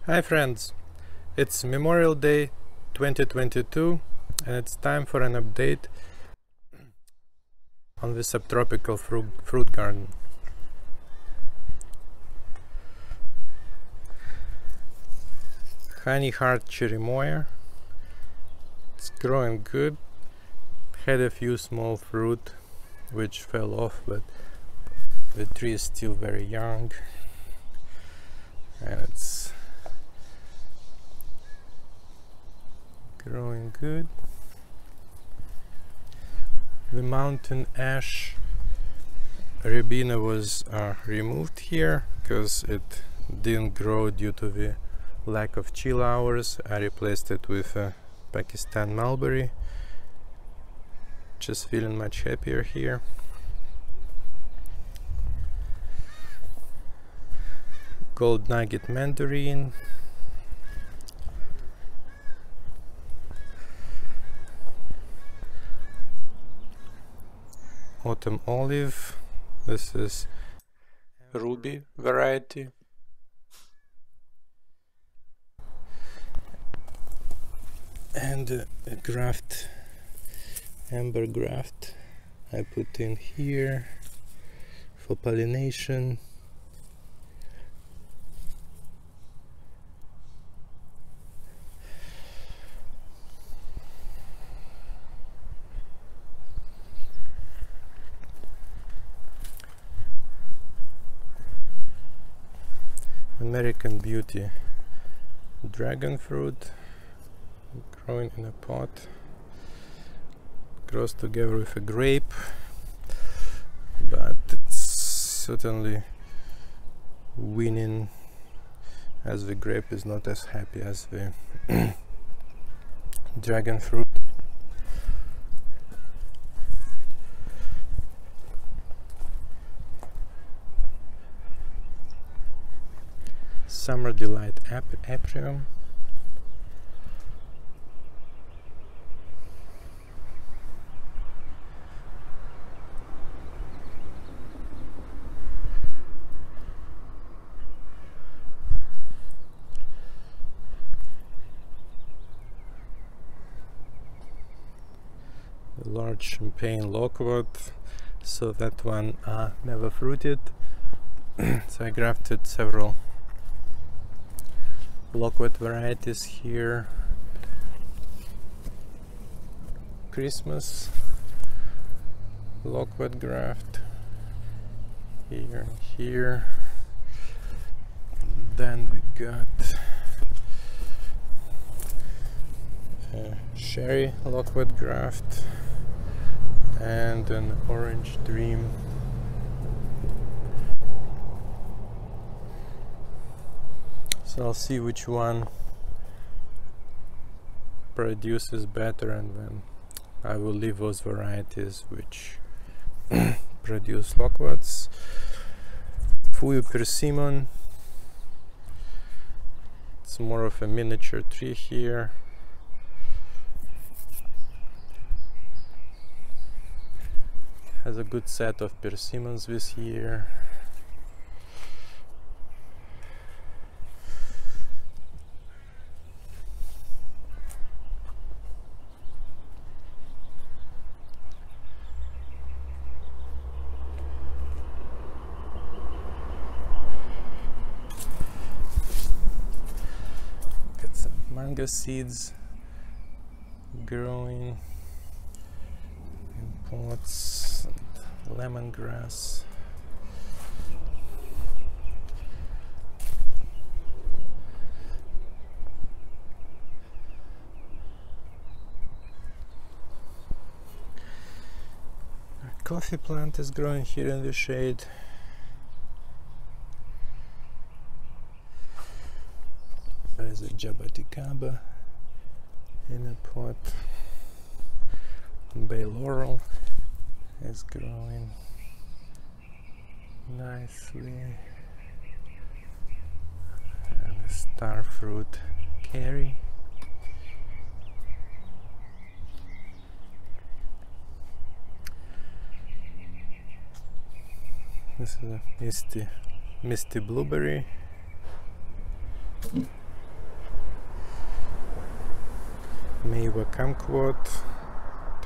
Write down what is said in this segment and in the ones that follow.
Hi friends, it's Memorial Day 2022 and it's time for an update on the subtropical fruit garden. Honeyhart Cherimoya, it's growing good, had a few small fruit which fell off, but the tree is still very young and it's growing good. The mountain ash Arabica was removed here because it didn't grow due to the lack of chill hours. I replaced it with Pakistan Mulberry. Just feeling much happier here. Gold Nugget Mandarin. Autumn olive. This is ruby variety. And a graft, amber graft I put in here for pollination. American Beauty dragon fruit, growing in a pot, grows together with a grape, but it's certainly winning as the grape is not as happy as the dragon fruit. Summer Delight Aprium. The large champagne Loquat, so that one never fruited. So I grafted several Loquat varieties here. Christmas Loquat graft here and here. Then we got a cherry Loquat graft and an orange dream. So I'll see which one produces better, and then I will leave those varieties which produce Loquats. Fuyu Persimmon, it's more of a miniature tree here. Has a good set of persimmons this year. Mango seeds growing in pots, and lemongrass. A coffee plant is growing here in the shade. There is a Jaboticaba in a pot. Bay Laurel is growing nicely. And a star fruit Kari. This is a Misty blueberry. Meiwa Kumquat.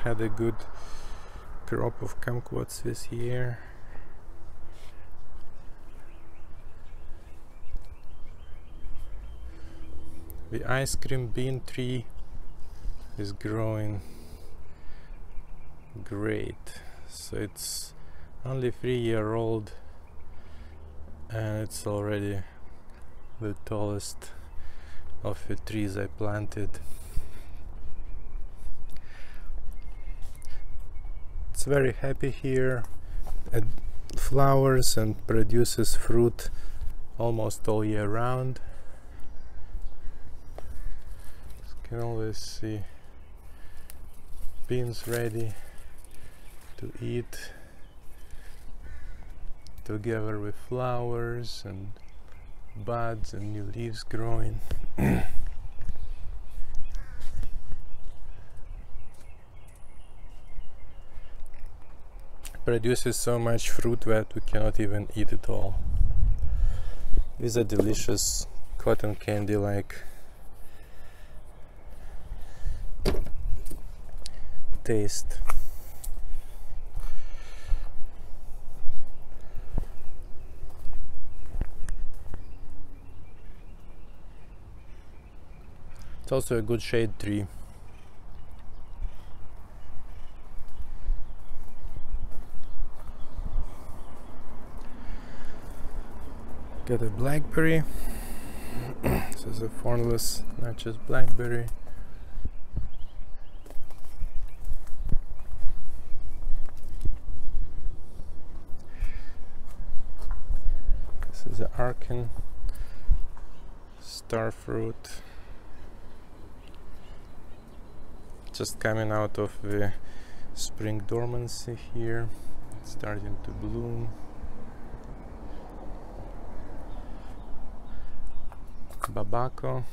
Had a good crop of kumquats this year. The ice cream bean tree is growing great. So it's only 3-year-old and it's already the tallest of the trees I planted. It's very happy here. It flowers and produces fruit almost all year round. You can always see beans ready to eat, together with flowers and buds and new leaves growing. Produces so much fruit that we cannot even eat it all. These are delicious cotton candy like taste. It's also a good shade tree. Got a Blackberry. This is a Thornless Natchez Blackberry. This is the Arkin star fruit. Just coming out of the spring dormancy here. It's starting to bloom. Babaco,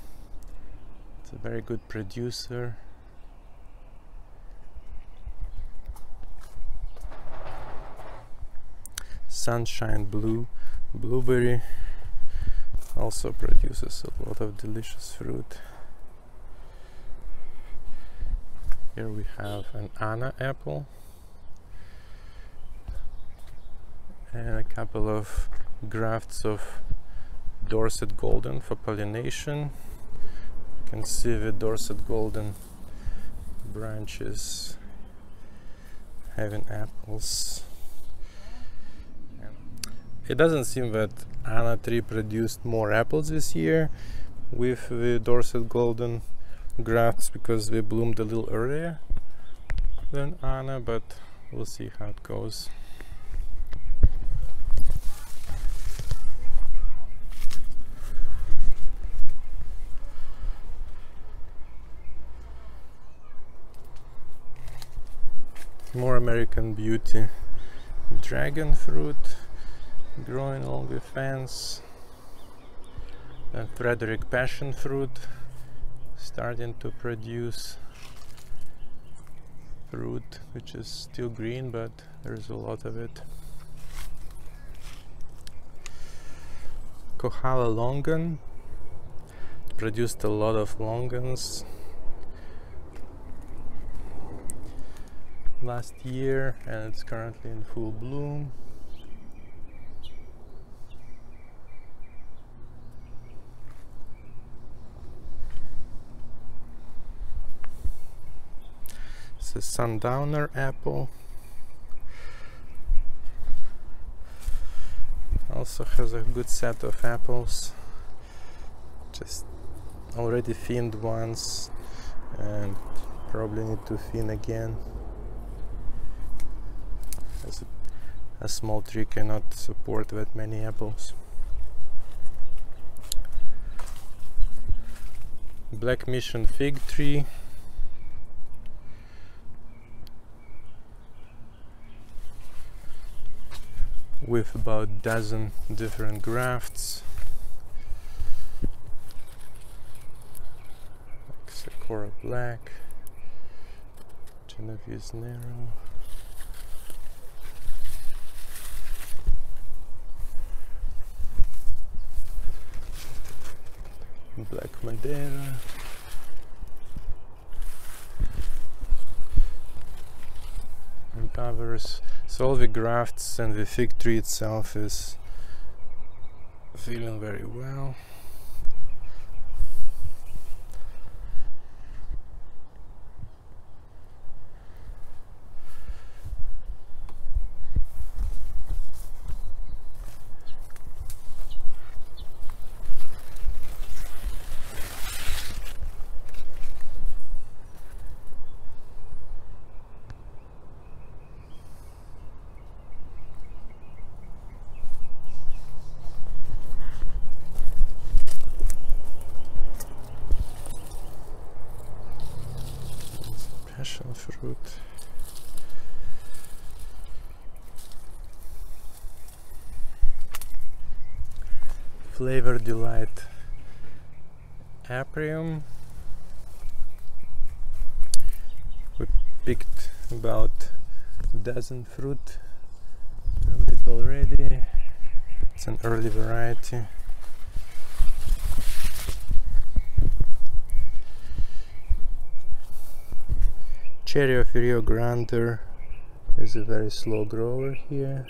it's a very good producer. Sunshine Blue Blueberry also produces a lot of delicious fruit. Here we have an Anna apple and a couple of grafts of Dorsett Golden for pollination. You can see the Dorsett Golden branches having apples. It doesn't seem that Anna tree produced more apples this year with the Dorsett Golden grafts because they bloomed a little earlier than Anna, but we'll see how it goes. More American Beauty dragon fruit growing along the fence, and Frederick passion fruit starting to produce fruit, which is still green, but there's a lot of it. Kohala longan produced a lot of longans last year, and it's currently in full bloom. It's a sundowner apple. Also has a good set of apples. Just already thinned once and probably need to thin again. As a small tree cannot support that many apples. Black Mission fig tree. With about a dozen different grafts. Like Sakura Black, Genovese Narrow. Black Madeira, others. So all the grafts and the fig tree itself is feeling very well. Passion fruit. Flavor Delight Aprium. We picked about a dozen fruit from it already. It's an early variety. Cherry of Rio Grande is a very slow grower here.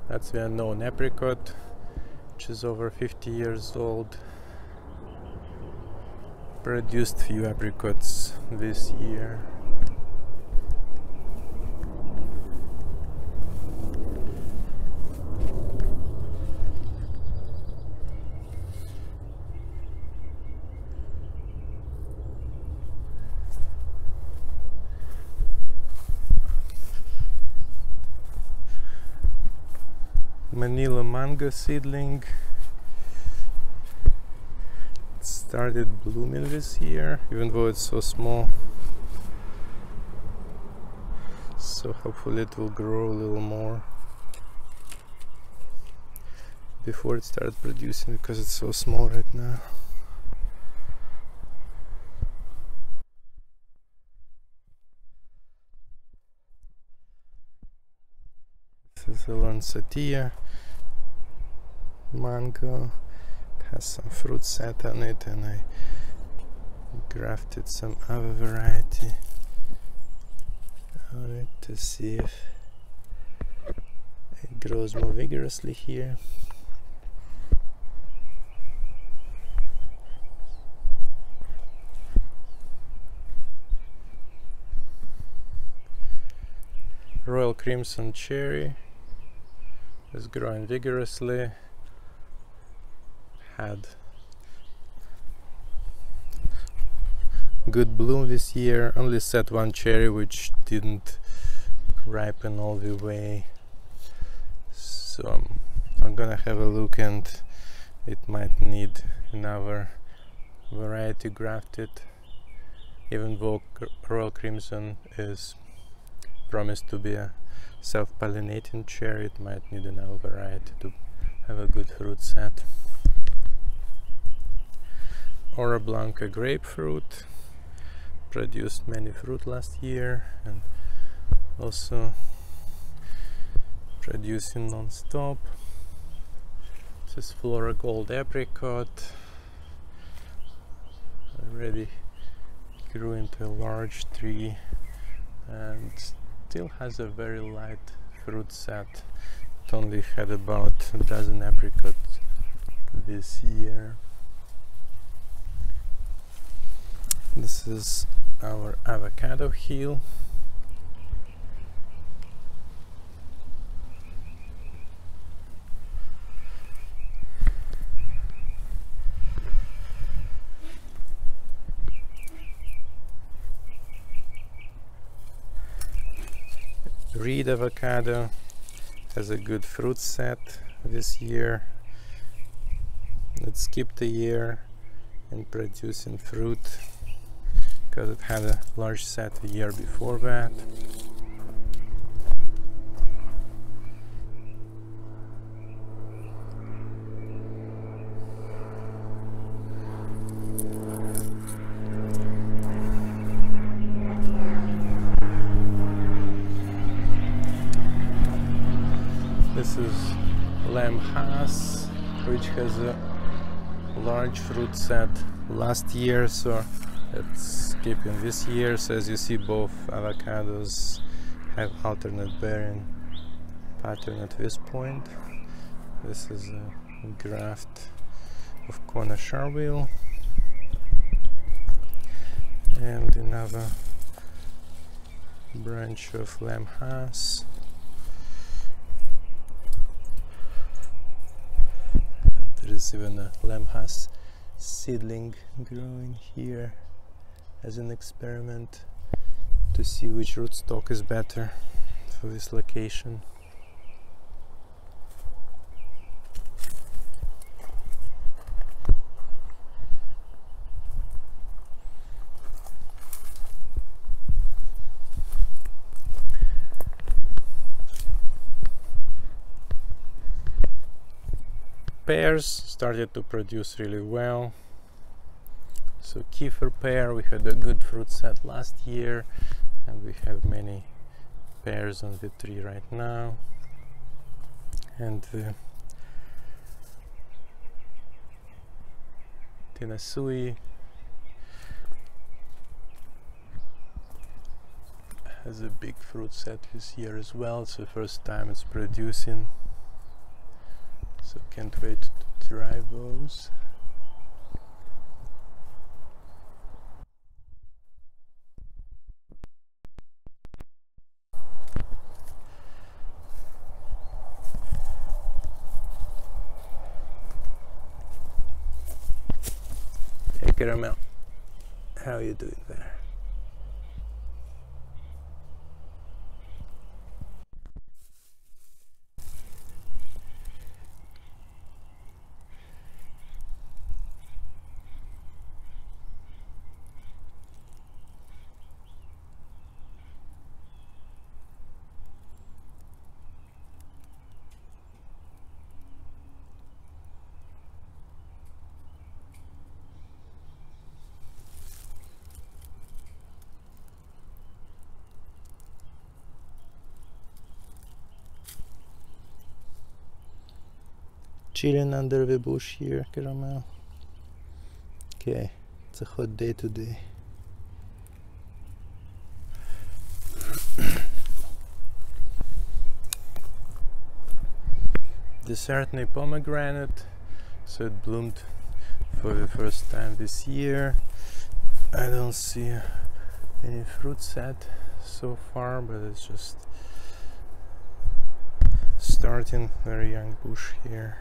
That's the unknown apricot, which is over 50 years old. Produced few apricots this year. Manila mango seedling. It started blooming this year, even though it's so small. So hopefully it will grow a little more before it starts producing, because it's so small right now. This is a Lancettia mango. It has some fruit set on it, and I grafted some other variety on it to see if it grows more vigorously here. Royal Crimson Cherry is growing vigorously. Had good bloom this year. Only set one cherry which didn't ripen all the way, so I'm gonna have a look, and it might need another variety grafted. Even though Royal Crimson is promised to be a self-pollinating cherry, it might need another variety to have a good fruit set. Ora Blanca grapefruit produced many fruit last year, and also producing non-stop. This is Flora Gold apricot. Already grew into a large tree and still has a very light fruit set. It only had about a dozen apricots this year. This is our avocado heel. Reed avocado has a good fruit set this year. It skipped a year in producing fruit because it had a large set the year before that. This is Lamb Haas, which has a large fruit set last year, so it's keeping this year. So as you see, both avocados have alternate bearing pattern at this point. This is a graft of Kona Sharwheel and another branch of Lamb Haas. There is even a Lamb Haas seedling growing here as an experiment to see which rootstock is better for this location. Pears started to produce really well. So Kiefer pear, we had a good fruit set last year, and we have many pears on the tree right now. And Tinasui has a big fruit set this year as well. It's the first time it's producing. So can't wait to try those. Hey Caramel, how are you doing there? Chilling under the bush here, Caramel. Okay, it's a hot day today. Dessertney pomegranate, so it bloomed for the first time this year. I don't see any fruit set so far, but it's just starting. Very young bush here.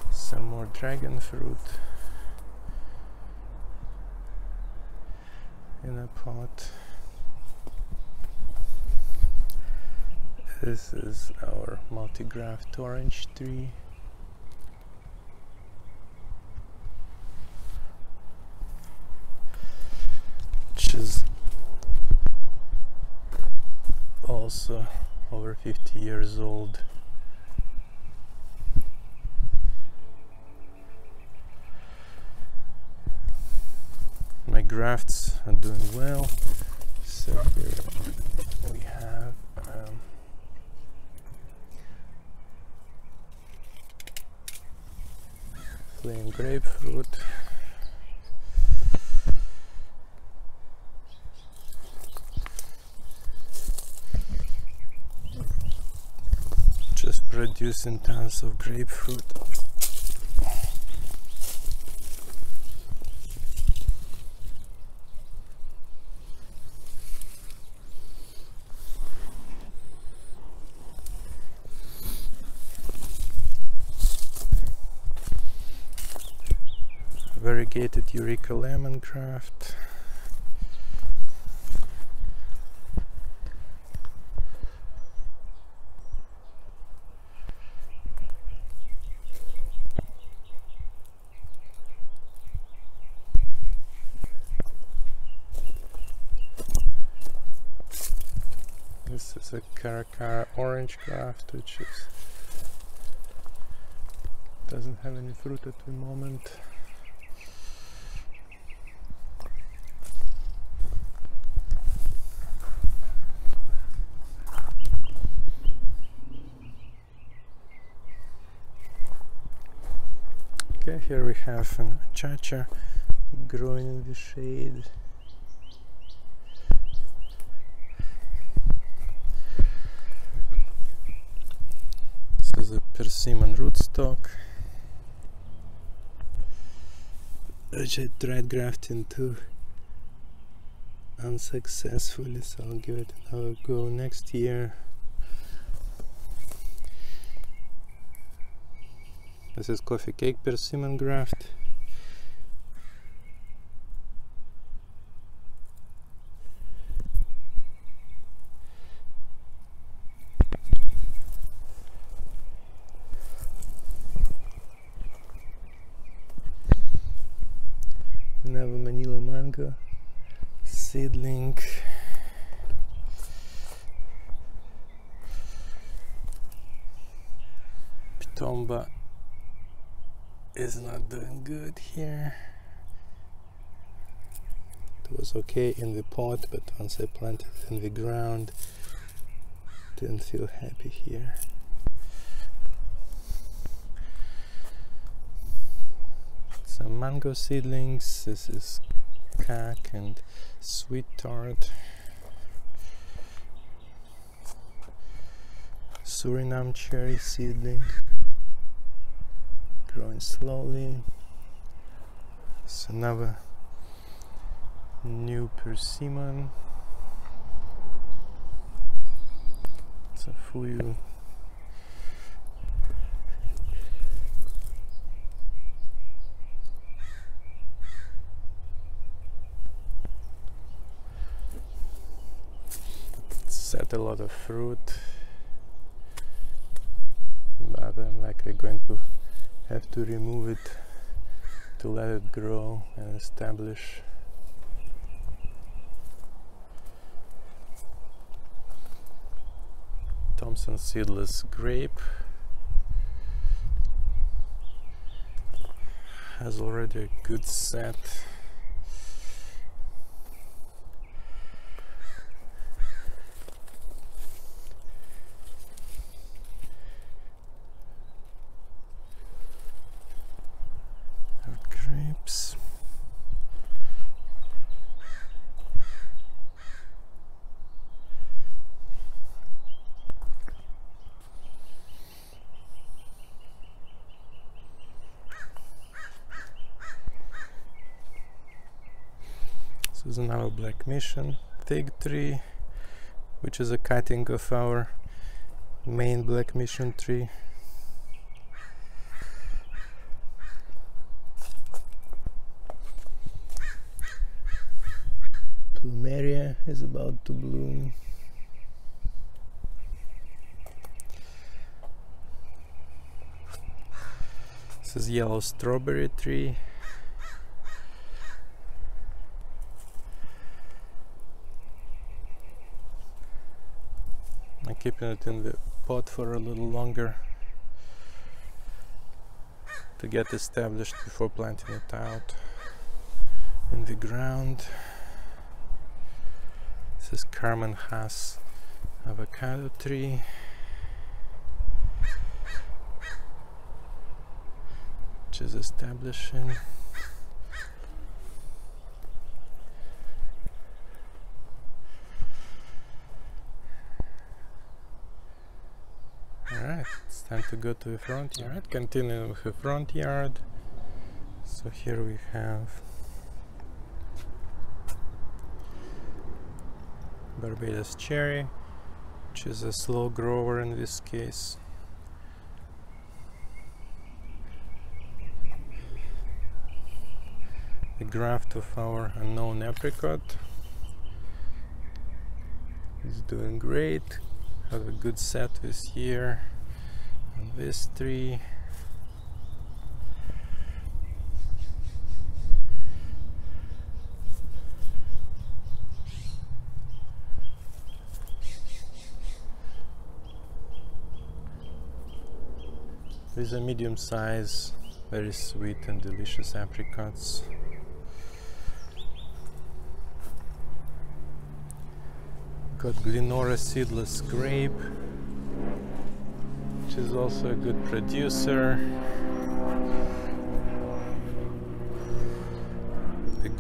Some more dragon fruit in a pot. This is our multi-graft orange tree. Which is also over 50 years old. My grafts are doing well. So here we have flame grapefruit, just producing tons of grapefruit. Variegated Eureka lemon graft. This is a Caracara orange graft, which doesn't have any fruit at the moment. here we have an chacha growing in the shade. This is a persimmon rootstock, which I tried grafting to unsuccessfully, so I'll give it another go next year. This is coffee cake persimmon graft. Another Manila mango seedling. Pitomba is not doing good here. It was okay in the pot, but once I planted it in the ground, didn't feel happy here. Some mango seedlings. This is Cooke and sweet tart. Suriname cherry seedling, growing slowly. It's another new persimmon. It's a Fuyu. Set a lot of fruit, but I'm likely going to have to remove it to let it grow and establish. Thompson Seedless Grape has already a good set. Grapes. This is another Black Mission fig tree, which is a cutting of our main Black Mission tree. Plumeria is about to bloom. This is yellow strawberry tree. I'm keeping it in the pot for a little longer to get established before planting it out in the ground. This is Carmen Haas avocado tree. Which is establishing. Alright, it's time to go to the front yard. Alright, continuing with the front yard. So here we have Barbados cherry, which is a slow grower in this case. The graft of our unknown apricot is doing great. Have a good set this year on this tree. These are medium size, very sweet and delicious apricots. Got Glenora Seedless Grape, which is also a good producer.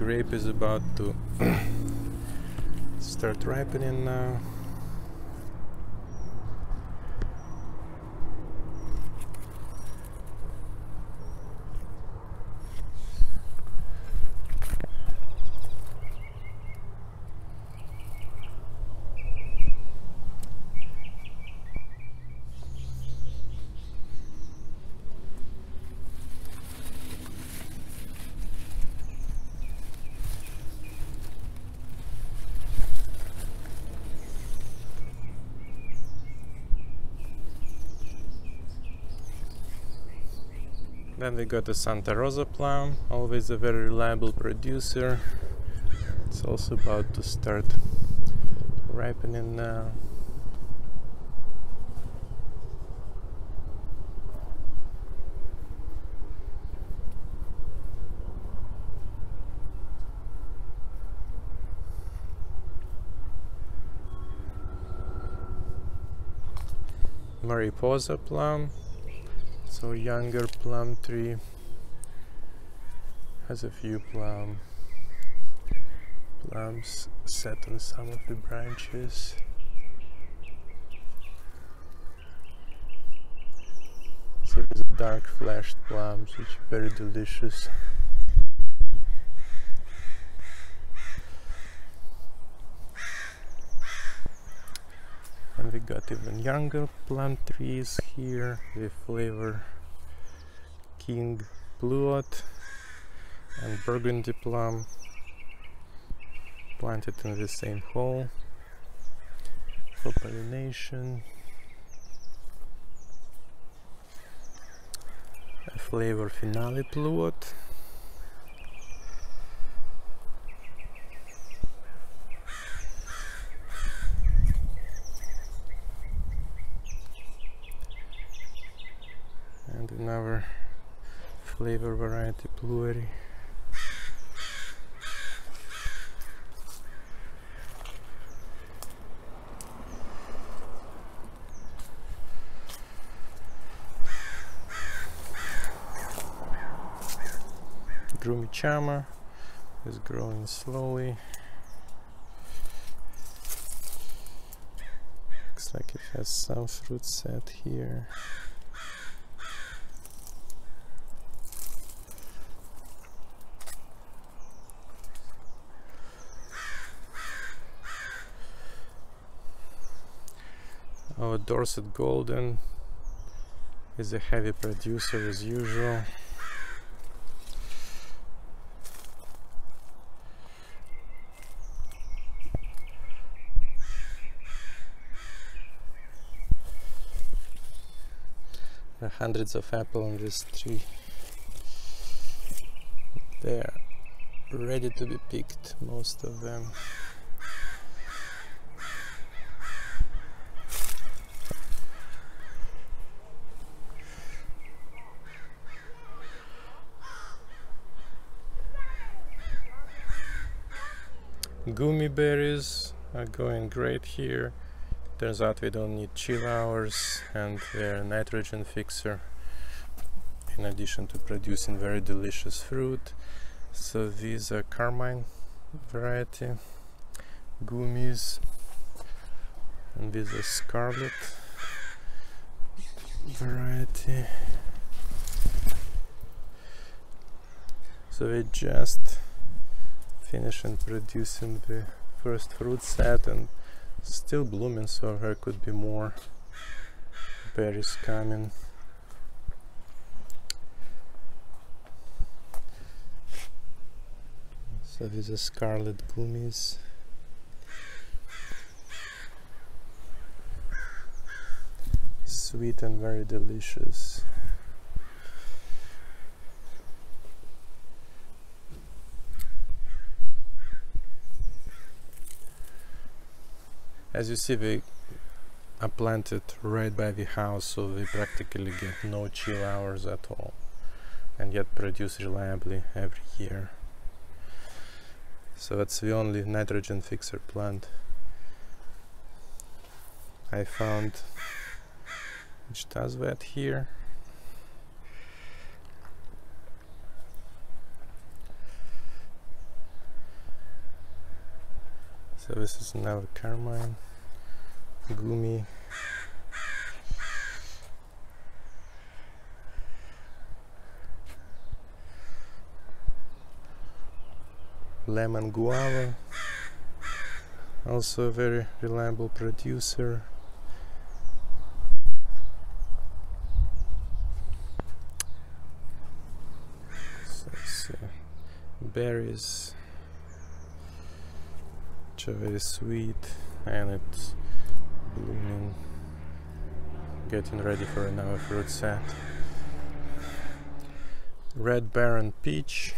grape is about to start ripening now. Then we got the Santa Rosa plum, always a very reliable producer. It's also about to start ripening now. Mariposa plum, so younger plum tree, has a few plums set on some of the branches. So these are dark fleshed plums, which are very delicious. And we got even younger plum trees here. They flavor King Bluot and Burgundy plum, planted in the same hole for pollination. A flavor Finale Bluot. And another flavor variety Blueberry. Grumichama is growing slowly. Looks like it has some fruit set here. Our Dorsett Golden is a heavy producer as usual. There are hundreds of apples on this tree. They are ready to be picked, most of them. Gummy berries are going great here. Turns out we don't need chill hours, and they're a nitrogen fixer in addition to producing very delicious fruit. So these are Carmine variety gummies, and these are Scarlet variety. So we just finishing producing the first fruit set and still blooming, so there could be more berries coming. So these are Scarlet gummies. Sweet and very delicious. As you see, they are planted right by the house, so they practically get no chill hours at all, and yet produce reliably every year. So that's the only nitrogen fixer plant I found which does that here. So this is another carmine, gumi. Lemon guava, also a very reliable producer. So berries, which are very sweet, and it's blooming, getting ready for another fruit set. Red Baron peach.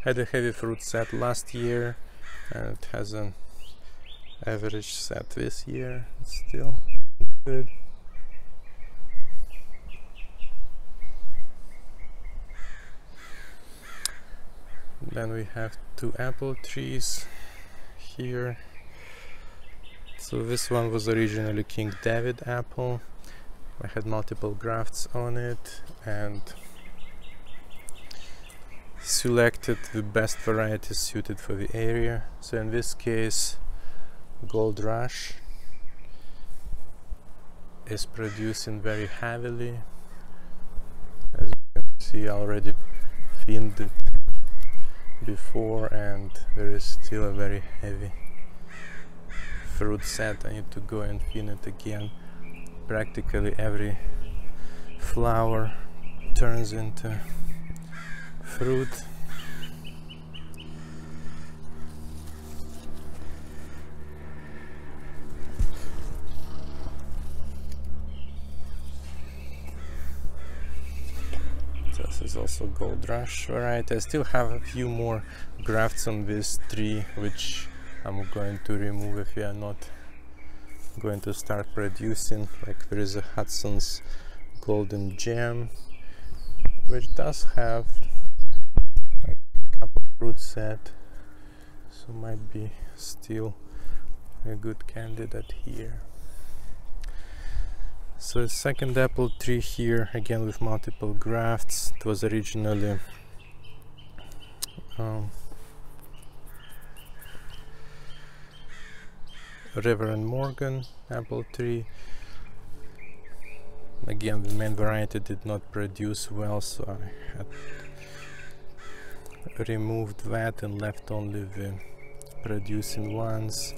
Had a heavy fruit set last year, and it has an average set this year. It's still good. Then we have two apple trees here. So this one was originally King David apple. I had multiple grafts on it and selected the best varieties suited for the area. So in this case, Gold Rush is producing very heavily. As you can see, I already thinned it before, and there is still a very heavy fruit set. I need to go and thin it again. Practically every flower turns into fruit. This is also Gold Rush variety. I still have a few more grafts on this tree, which I'm going to remove if we are not going to start producing. Like there is a Hudson's Golden Gem, which does have a couple fruit set, so might be still a good candidate here. So the second apple tree here, again with multiple grafts. It was originally Reverend Morgan apple tree. Again, the main variety did not produce well, so I had removed that and left only the producing ones.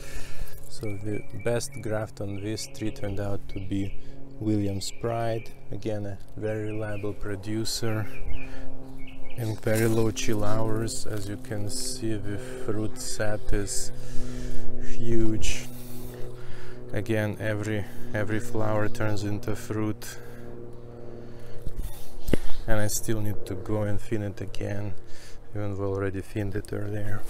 So the best graft on this tree turned out to be Williams Pride, again a very reliable producer in very low chill hours. As you can see, the fruit set is huge. Again, every flower turns into fruit, and I still need to go and thin it again, even though I already thinned it earlier.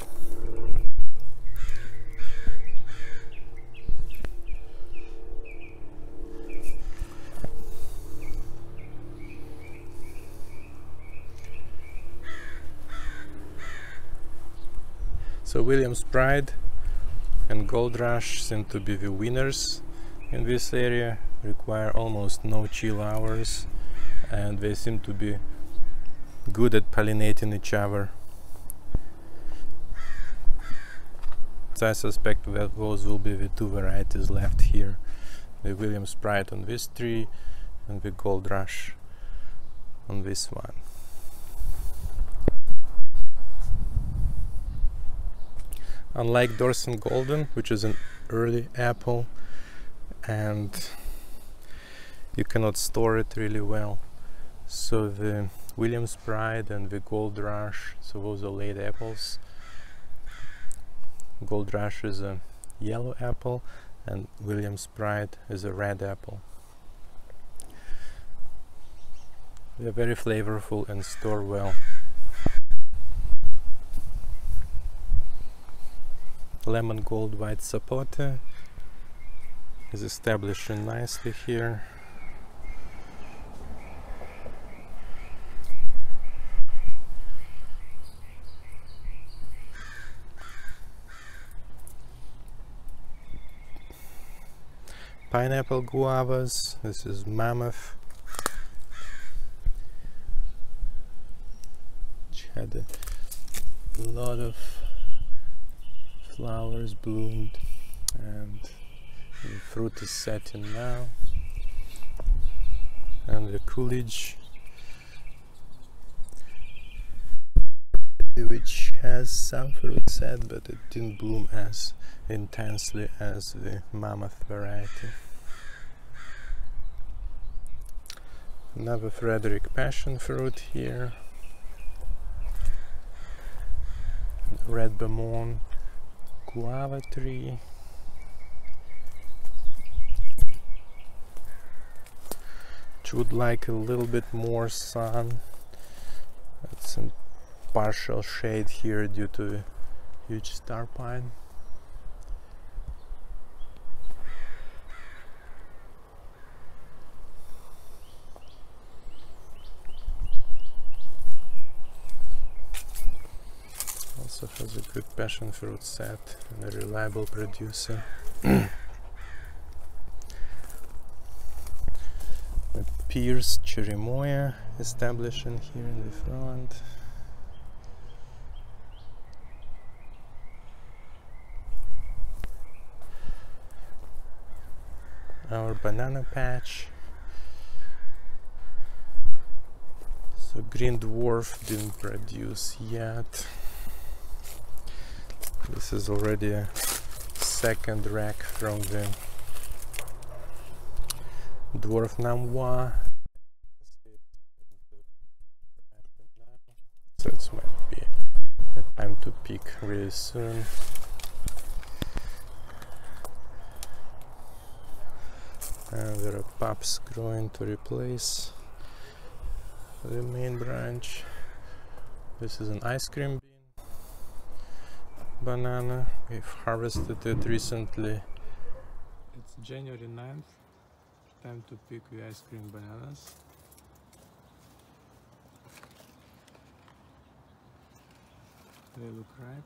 So Williams Pride and Gold Rush seem to be the winners in this area, require almost no chill hours, and they seem to be good at pollinating each other. So I suspect that those will be the two varieties left here, the Williams Pride on this tree and the Gold Rush on this one. Unlike Dorsett Golden, which is an early apple and you cannot store it really well, so the Williams Pride and the Gold Rush, so those are late apples. Gold Rush is a yellow apple and Williams Pride is a red apple. They're very flavorful and store well. Lemon Gold White Sapote is establishing nicely here. Pineapple guavas, this is Mammoth. had a lot of flowers bloomed, and the fruit is setting now. And the Coolidge, which has some fruit set, but it didn't bloom as intensely as the Mammoth variety. Another Frederick passion fruit here. Red Bamon guava tree. Which would like a little bit more sun. It's in partial shade here due to a huge star pine. Also has a good passion fruit set and a reliable producer. The Pierce Cherimoya establishing here in the front. Our banana patch. So Green Dwarf didn't produce yet. This is already a second rack from the Dwarf Namwa. So it might be a time to pick really soon. And there are pups growing to replace the main branch. This is an ice cream bean banana. We've harvested it recently. It's January 9th. Time to pick the ice cream bananas. They look ripe.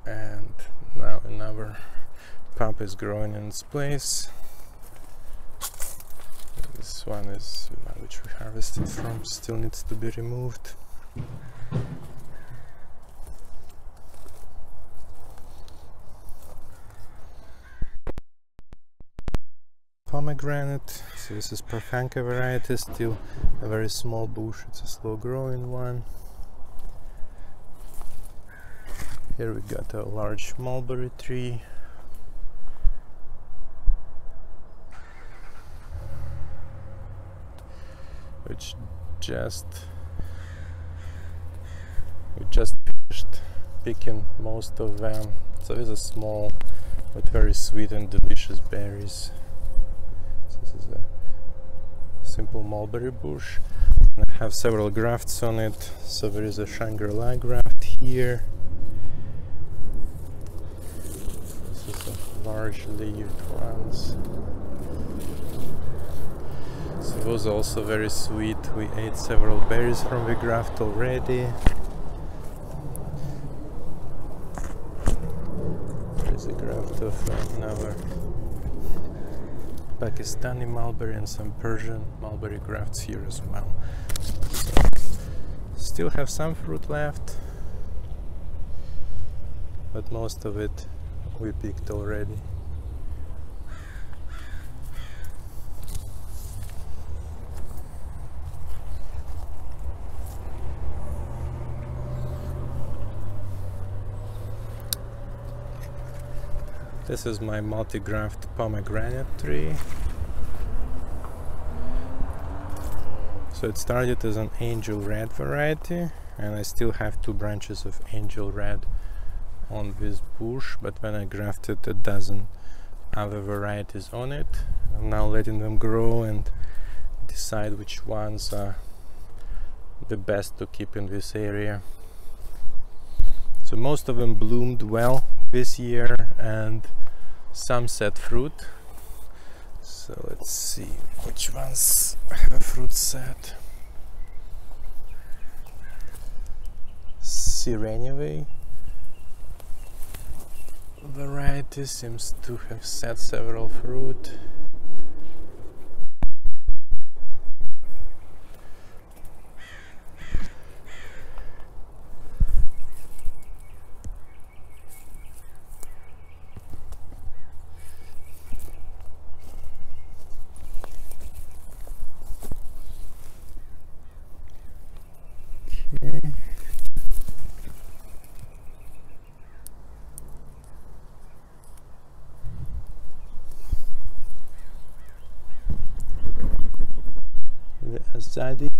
And now another pup is growing in its place. This one is the one which we harvested from, still needs to be removed. Pomegranate, so this is Parfanka variety, still a very small bush, it's a slow growing one. Here we got a large mulberry tree. Which we just finished picking most of them. So these are small but very sweet and delicious berries. So this is a simple mulberry bush. And I have several grafts on it. So there is a Shangri-La graft here. Large leaved ones. So those are also very sweet. We ate several berries from the graft already. There's a graft of another Pakistani mulberry and some Persian mulberry grafts here as well. So, still have some fruit left, but most of it we picked already. This is my multi-graft pomegranate tree. So it started as an Angel Red variety, and I still have 2 branches of Angel Red on this bush, but when I grafted a dozen other varieties on it, I'm now letting them grow and decide which ones are the best to keep in this area. So most of them bloomed well this year and some set fruit. So let's see which ones have a fruit set. Cherimoya variety seems to have set several fruit. The Azadi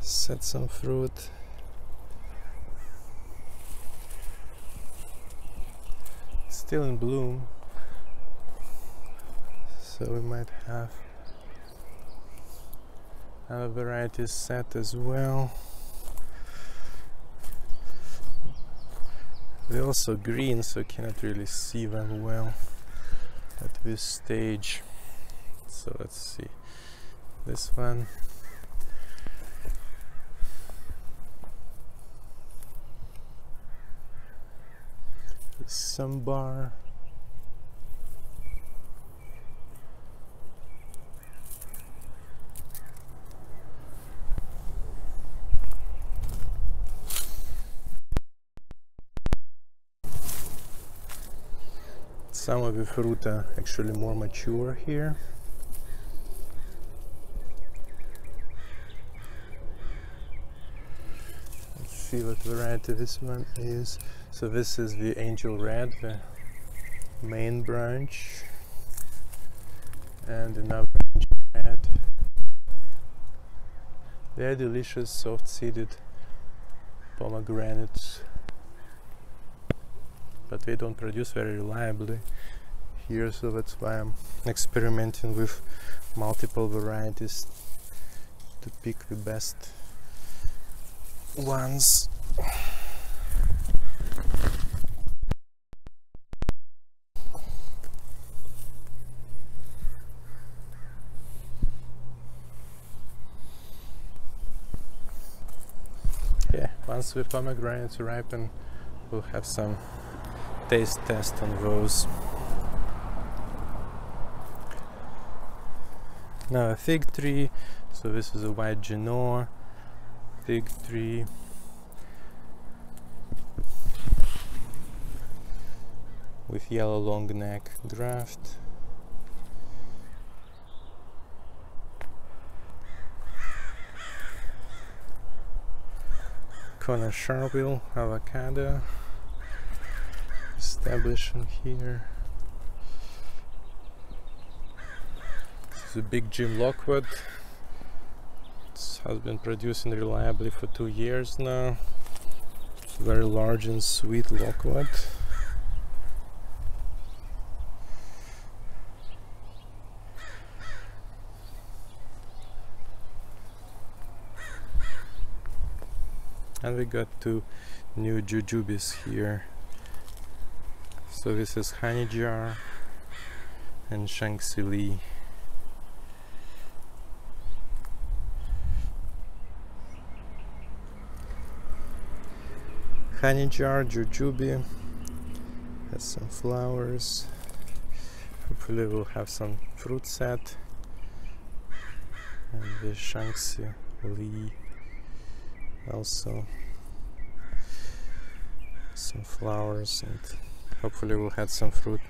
set some fruit. Still in bloom, so we might have other varieties set as well. They're also green, so you cannot really see them well at this stage. So let's see this one. Sabara. Some of the fruit are actually more mature here. Let's see what variety this one is. So this is the Angel Red, the main branch, and another Angel Red. They're delicious, soft-seeded pomegranates, but they don't produce very reliably here, so that's why I'm experimenting with multiple varieties to pick the best ones. Yeah, once the pomegranates ripen, we'll have some taste test on those. Now a fig tree, so this is a white Genoa fig tree. With yellow long neck graft. Kona Sharpville avocado establishing here. This is a big Jim Loquat. It has been producing reliably for 2 years now. It's a very large and sweet Loquat. And we got 2 new jujubes here. So this is Honey Jar and Shaanxi Li. Honey Jar jujube has some flowers. Hopefully we'll have some fruit set. And the Shaanxi Li also some flowers, and hopefully we'll have some fruit.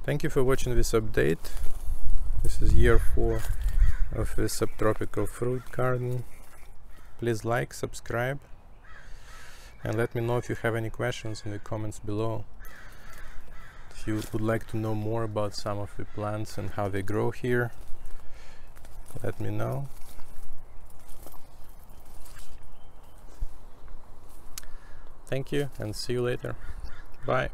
Thank you for watching this update. This is year 4 of the subtropical fruit garden. Please like, subscribe, and let me know if you have any questions in the comments below. If you would like to know more about some of the plants and how they grow here, let me know. Thank you and see you later. Bye.